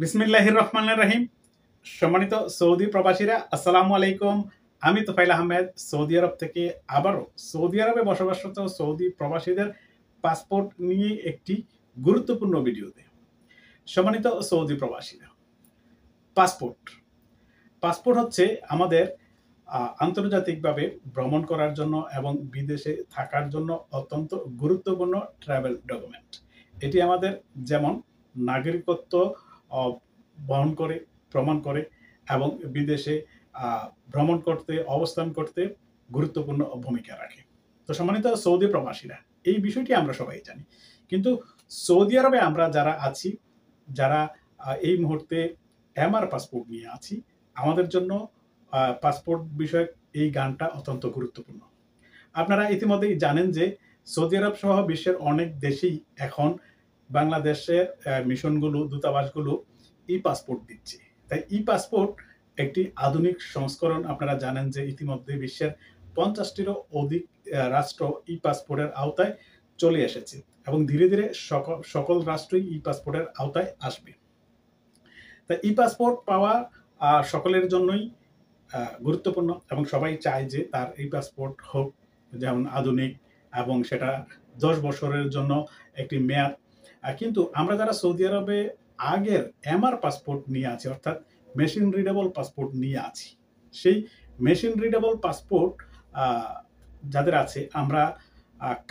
বিসমিল্লাহির রহমানির রহিম। সম্মানিত সৌদি প্রবাসীরা, আসসালামু আলাইকুম। আমি তোফাইল আহমেদ সৌদি আরব থেকে আবারও সৌদি আরবে বসবাসরত সৌদি প্রবাসীদের পাসপোর্ট নিয়ে একটি গুরুত্বপূর্ণ ভিডিওতে। সম্মানিত সৌদি প্রবাসীরা, পাসপোর্ট পাসপোর্ট হচ্ছে আমাদের আন্তর্জাতিকভাবে ভ্রমণ করার জন্য এবং বিদেশে থাকার জন্য অত্যন্ত গুরুত্বপূর্ণ ট্রাভেল ডকুমেন্ট। এটি আমাদের যেমন নাগরিকত্ব বহন করে, প্রমাণ করে এবং বিদেশে ভ্রমণ করতে, অবস্থান করতে গুরুত্বপূর্ণ ভূমিকা রাখে। তো সম্মানিত সৌদি প্রবাসীরা, এই বিষয়টি আমরা সবাই জানি, কিন্তু সৌদি আরবে আমরা যারা আছি, যারা এই মুহূর্তে এমআর পাসপোর্ট নিয়ে আছি, আমাদের জন্য পাসপোর্ট বিষয়ক এই গানটা অত্যন্ত গুরুত্বপূর্ণ। আপনারা ইতিমধ্যেই জানেন যে সৌদি আরব সহ বিশ্বের অনেক দেশেই এখন বাংলাদেশের মিশনগুলো, দূতাবাসগুলো ই পাসপোর্ট দিচ্ছে। তাই ই পাসপোর্ট একটি আধুনিক সংস্করণ। আপনারা জানেন যে ইতিমধ্যে বিশ্বের 50টিরও অধিক রাষ্ট্র ই পাসপোর্টের আওতায় চলে এসেছে এবং ধীরে ধীরে সকল রাষ্ট্রই ই পাসপোর্টের আওতায় আসবে। তাই ই পাসপোর্ট পাওয়া সকলের জন্যই গুরুত্বপূর্ণ এবং সবাই চায় যে তার এই পাসপোর্ট হোক যেমন আধুনিক এবং সেটা 10 বছরের জন্য একটি মেয়াদ। কিন্তু আমরা যারা সৌদি আরবে আগের এমআর পাসপোর্ট নিয়ে আছি, অর্থাৎ মেশিন রিডেবল পাসপোর্ট নিয়ে আছি, সেই মেশিন রিডেবল পাসপোর্ট যাদের আছে, আমরা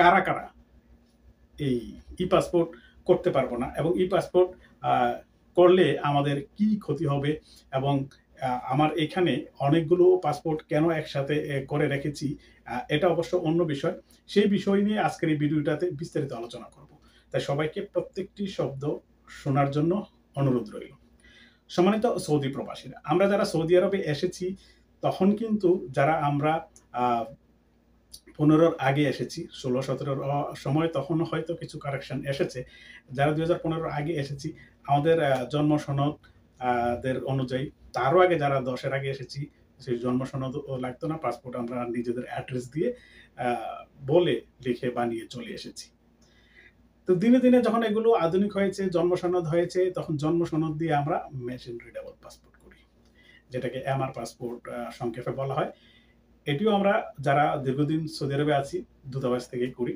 কারা কারা এই ই পাসপোর্ট করতে পারবো না এবং ই পাসপোর্ট করলে আমাদের কি ক্ষতি হবে এবং আমার এখানে অনেকগুলো পাসপোর্ট কেন একসাথে করে রেখেছি, এটা অবশ্য অন্য বিষয়। সেই বিষয় নিয়ে আজকের এই ভিডিওটাতে বিস্তারিত আলোচনা করব। তাই সবাইকে প্রত্যেকটি শব্দ শোনার জন্য অনুরোধ রইল। সম্মানিত সৌদি প্রবাসীরা, আমরা যারা সৌদি আরবে এসেছি তখন কিন্তু যারা আমরা 15-র আগে এসেছি, 16-17 সময় তখন হয়তো কিছু কারেকশন এসেছে। যারা 2015-র আগে এসেছি, আমাদের জন্ম সনদ দের অনুযায়ী, তারও আগে যারা 10-এর আগে এসেছি, সেই জন্ম সনদ লাগতো না, পাসপোর্ট আমরা নিজেদের অ্যাড্রেস দিয়ে বলে লিখে বানিয়ে চলে এসেছি। তো দিনে দিনে যখন এগুলো আধুনিক হয়েছে, জন্ম সনদ হয়েছে, তখন জন্ম সনদ দিয়ে আমরা মেশিন রিডেবল পাসপোর্ট করি, যেটাকে এমআর পাসপোর্ট সংক্ষেপে বলা হয়। এটিও আমরা যারা দীর্ঘদিন সৌদি আরবে আছি দূতাবাস থেকে করি,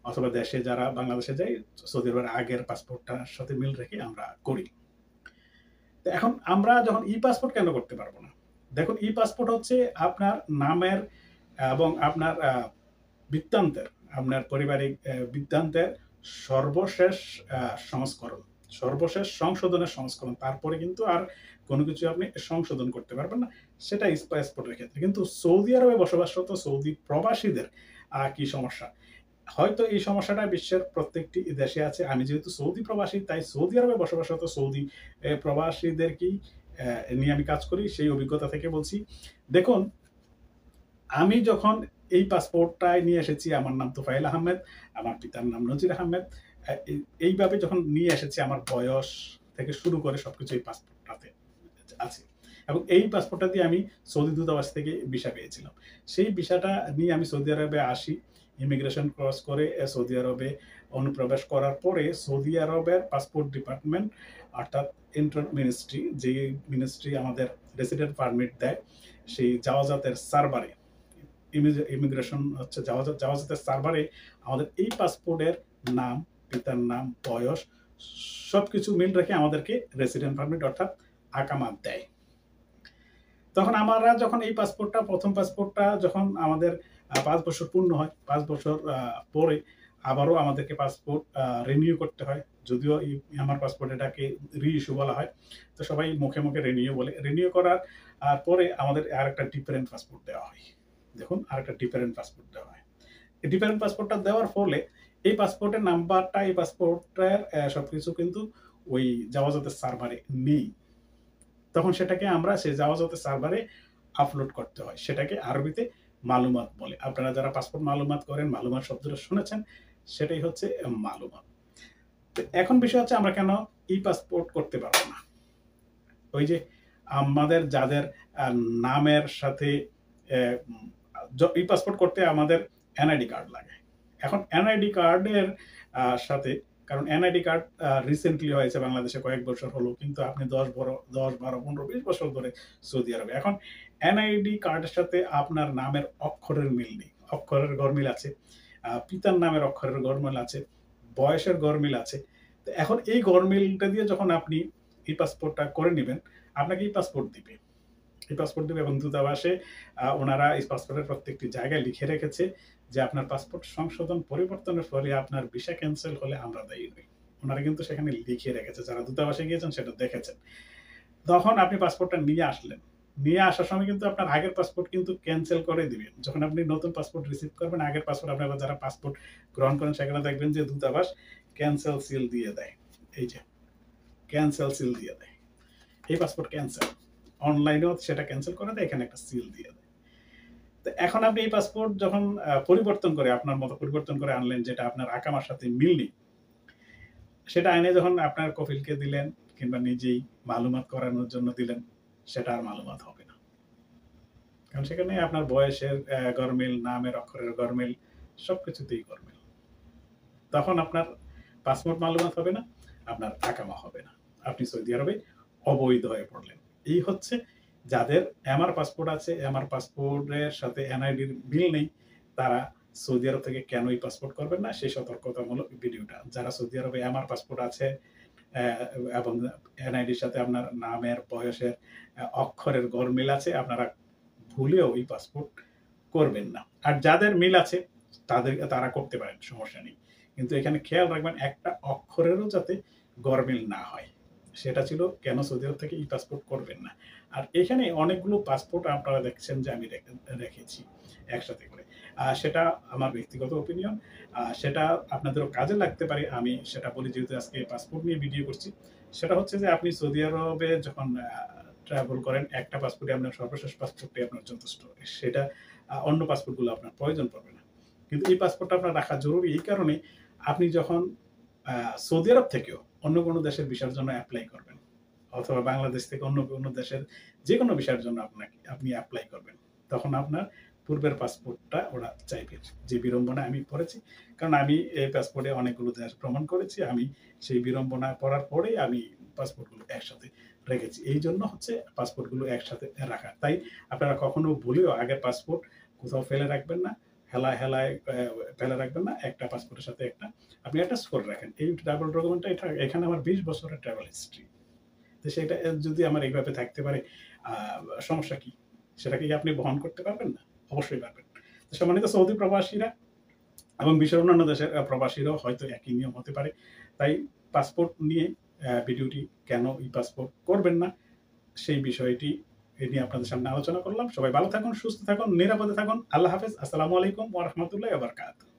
অথবা দেশে যারা বাংলাদেশে যাই সৌদি আরবের আগের পাসপোর্টটার সাথে মিল রেখে আমরা করি। তো এখন আমরা যখন ই পাসপোর্ট কেন করতে পারবো না? দেখুন, ই পাসপোর্ট হচ্ছে আপনার নামের এবং আপনার বৃত্তান্তের, আপনার পারিবারিক বৃত্তান্তের সর্বশেষ সংস্করণ, সর্বশেষ সংশোধনের সংস্করণ। তারপরে কিন্তু আর কোনো কিছু আপনি সংশোধন করতে পারবেন না, সেটা পাসপোর্টের ক্ষেত্রে। কিন্তু সৌদি আরবে বসবাসরত সৌদি প্রবাসীদের কি সমস্যা? হয়তো এই সমস্যাটা বিশ্বের প্রত্যেকটি দেশে আছে। আমি যেহেতু সৌদি প্রবাসী, তাই সৌদি আরবে বসবাসরত সৌদি প্রবাসীদেরকেই নিয়ে আমি কাজ করি, সেই অভিজ্ঞতা থেকে বলছি। দেখুন, আমি যখন এই পাসপোর্টটা নিয়ে এসেছি, আমার নাম তোফাইল আহমেদ, আমার পিতার নাম নজির আহমেদ। এইভাবে যখন নিয়ে এসেছি, আমার বয়স থেকে শুরু করে সবকিছু এই পাসপোর্টটাতে আছে এবং এই পাসপোর্টটা দিয়ে আমি সৌদি দূতাবাস থেকে ভিসা পেয়েছিলাম। সেই ভিসাটা নিয়ে আমি সৌদি আরবে আসি, ইমিগ্রেশন ক্রস করে সৌদি আরবে অনুপ্রবেশ করার পরে সৌদি আরবের পাসপোর্ট ডিপার্টমেন্ট, অর্থাৎ ইন্টার মিনিস্ট্রি, যে মিনিস্ট্রি আমাদের রেসিডেন্ট পারমিট দেয়, সেই জাওয়াজাতের সার্ভারে, ইমিগ্রেশন হচ্ছে জাওয়াজাতের সার্ভারে আমাদের এই পাসপোর্টের নাম, পিতার নাম, বয়স সবকিছু মিল রেখে আমাদেরকে রেসিডেন্ট পারমিট অর্থাৎ আকামাত দেয়। তখন আমরা যখন এই পাসপোর্টটা, প্রথম পাসপোর্টটা যখন আমাদের 5 বছর পূর্ণ হয়, 5 বছর পরে আবারও আমাদেরকে পাসপোর্ট রিনিউ করতে হয়। যদিও আমার পাসপোর্ট এটাকে রি-ইস্যু বলা হয়, তো সবাই মুখে মুখে রিনিউ বলে। রিনিউ করার পরে আমাদের আরেকটা ডিফারেন্ট পাসপোর্ট দেওয়া হয়। দেখুন, আরেকটা ডিফারেন্ট পাসপোর্ট দেওয়া হয়। এই ডিফারেন্ট পাসপোর্টটা দেওয়ার ফলে এই পাসপোর্টের নাম্বারটা, এই পাসপোর্টের সবকিছু কিন্তু ওই জাওয়াজাতের সার্ভারে নেই। তখন সেটাকে আমরা সেই জাওয়াজাতের সার্ভারে আপলোড করতে হয়। সেটাকে আরবিতে মালুমাত বলে। আপনারা যারা পাসপোর্ট মালুমাত করেন, মালুমাত শব্দটা শুনেছেন, সেটাই হচ্ছে মালুমাত। তো এখন বিষয় হচ্ছে আমরা কেন ই পাসপোর্ট করতে পারবো না? ওই যে আমাদের যাদের নামের সাথে ই পাসপোর্ট করতে আমাদের এনআইডি কার্ড লাগে। এখন এনআইডি কার্ডের সাথে কারণ এনআইডি কার্ড রিসেন্টলি হয়েছে বাংলাদেশে কয়েক বছর হলো, কিন্তু আপনি 10, 12, 15, 20 বছর ধরে সৌদি আরবে। এখন এনআইডি কার্ডের সাথে আপনার নামের অক্ষরের মিল নেই, অক্ষরের গরমিল আছে, পিতার নামের অক্ষরের গরমিল আছে, বয়সের গরমিল আছে। তো এখন এই গরমিলটা দিয়ে যখন আপনি ই পাসপোর্টটা করে নেবেন, আপনাকে ই পাসপোর্ট দিবে, এই পাসপোর্ট দেবে এবং দূতাবাসে ওনারা এই পাসপোর্টের প্রত্যেকটি জায়গায় লিখে রেখেছে যে আপনার পাসপোর্ট সংশোধন পরিবর্তনের ফলে আপনার ভিসা ক্যান্সেল হলে আমরা দায়ী নই। ওনারা কিন্তু সেখানে লিখে রেখেছে, যারা দূতাবাসে গিয়েছেন সেটা দেখেছেন। তখন আপনি পাসপোর্টটা নিয়ে আসলেন, নিয়ে আসার সময় কিন্তু আপনার আগের পাসপোর্ট কিন্তু ক্যান্সেল করে দিবেন। যখন আপনি নতুন পাসপোর্ট রিসিভ করবেন, আগের পাসপোর্ট আপনারা যারা পাসপোর্ট গ্রহণ করেন সেখানে দেখবেন যে দূতাবাস ক্যান্সেল সিল দিয়ে দেয়, এই যে ক্যান্সেল সিল দিয়ে দেয়, এই পাসপোর্ট ক্যান্সেল। অনলাইনেও সেটা ক্যান্সেল করে দেয়, এখানে একটা সিল দিয়ে দেয়। তো এখন আপনি এই পাসপোর্ট যখন পরিবর্তন করে আপনার মতো পরিবর্তন করে আনলেন, যেটা আপনার আকামার সাথে মিল নেই, সেটা আইনে যখন আপনার কফিলকে দিলেন কিংবা নিজেই মালুমাত করানোর জন্য দিলেন, সেটা আর মালুমাত হবে না। কারণ সেখানে আপনার বয়সের গরমিল, নামের অক্ষরের গরমিল, সবকিছুতেই গরমিল। তখন আপনার পাসপোর্ট মালুমাত হবে না, আপনার আকামা হবে না, আপনি সৌদি আরবে অবৈধ হয়ে পড়লেন। এই হচ্ছে যাদের এমআর পাসপোর্ট আছে, এমআর পাসপোর্টের সাথে এনআইডির মিল নেই, তারা সৌদি আরব থেকে কেন এই পাসপোর্ট করবেন না সেই সতর্কতামূলক ভিডিওটা। যারা সৌদি আরবে এমআর পাসপোর্ট আছে এবং এনআইডির সাথে আপনার নামের, বয়সের, অক্ষরের গরমিল আছে, আপনারা ভুলেও এই পাসপোর্ট করবেন না। আর যাদের মিল আছে তারা করতে পারেন, সমস্যা নেই। কিন্তু এখানে খেয়াল রাখবেন একটা অক্ষরেরও যাতে গরমিল না হয়। সেটা ছিল কেন সৌদি আরব থেকে ই পাসপোর্ট করবেন না। আর এখানে অনেকগুলো পাসপোর্ট আপনারা দেখছেন যে আমি রেখেছি একসাথে করে। সেটা আমার ব্যক্তিগত ওপিনিয়ন, সেটা আপনাদেরও কাজে লাগতে পারে। আমি সেটা বলি যেহেতু আজকে পাসপোর্ট নিয়ে ভিডিও করছি। সেটা হচ্ছে যে আপনি সৌদি আরবে যখন ট্রাভেল করেন, একটা পাসপোর্টে আপনার সর্বশেষ পাসপোর্টে আপনার যথেষ্ট, সেটা অন্য পাসপোর্টগুলো আপনার প্রয়োজন পড়বে না। কিন্তু এই পাসপোর্টটা আপনার রাখা জরুরি এই কারণে, আপনি যখন সৌদি আরব থেকেও অন্য কোনো দেশের ভিসার জন্য অ্যাপ্লাই করবেন, অথবা বাংলাদেশ থেকে অন্য কোনো দেশের যে কোনো ভিসার জন্য আপনি অ্যাপ্লাই করবেন, তখন আপনার পূর্বের পাসপোর্টটা ওরা চাইবে। যে বিড়ম্বনা আমি পড়েছি, কারণ আমি এই পাসপোর্টে অনেকগুলো দেশ ভ্রমণ করেছি, আমি সেই বিড়ম্বনা পড়ার পরেই আমি পাসপোর্টগুলো একসাথে রেখেছি। এই জন্য হচ্ছে পাসপোর্টগুলো একসাথে রাখা। তাই আপনারা কখনো ভুলেও আগের পাসপোর্ট কোথাও ফেলে রাখবেন না, হেলায় ফেলে রাখবেন না। একটা পাসপোর্টের সাথে একটা আপনি অ্যাটাচ করে রাখেন। এই ট্রাভেল ডকুমেন্টটা এখানে আমার 20 বছরের ট্রাভেল হিস্ট্রি। তো সেটা যদি আমার এইভাবে থাকতে পারে, সমস্যা কি? সেটা কি আপনি বহন করতে পারবেন না? অবশ্যই পারবেন। তো সম্মানিত সৌদি প্রবাসীরা এবং বিশ্বের অন্যান্য দেশের প্রবাসীরাও হয়তো একই নিয়ম হতে পারে। তাই পাসপোর্ট নিয়ে ভিডিওটি কেন ই পাসপোর্ট করবেন না সেই বিষয়টি নিয়ে আপনাদের সামনে আলোচনা করলাম। সবাই ভালো থাকুন, সুস্থ থাকুন, নিরাপদে থাকুন। আল্লাহ হাফেজ। আসসালামু আলাইকুম ওয়া রাহমাতুল্লাহি ওয়া বারাকাতুহু।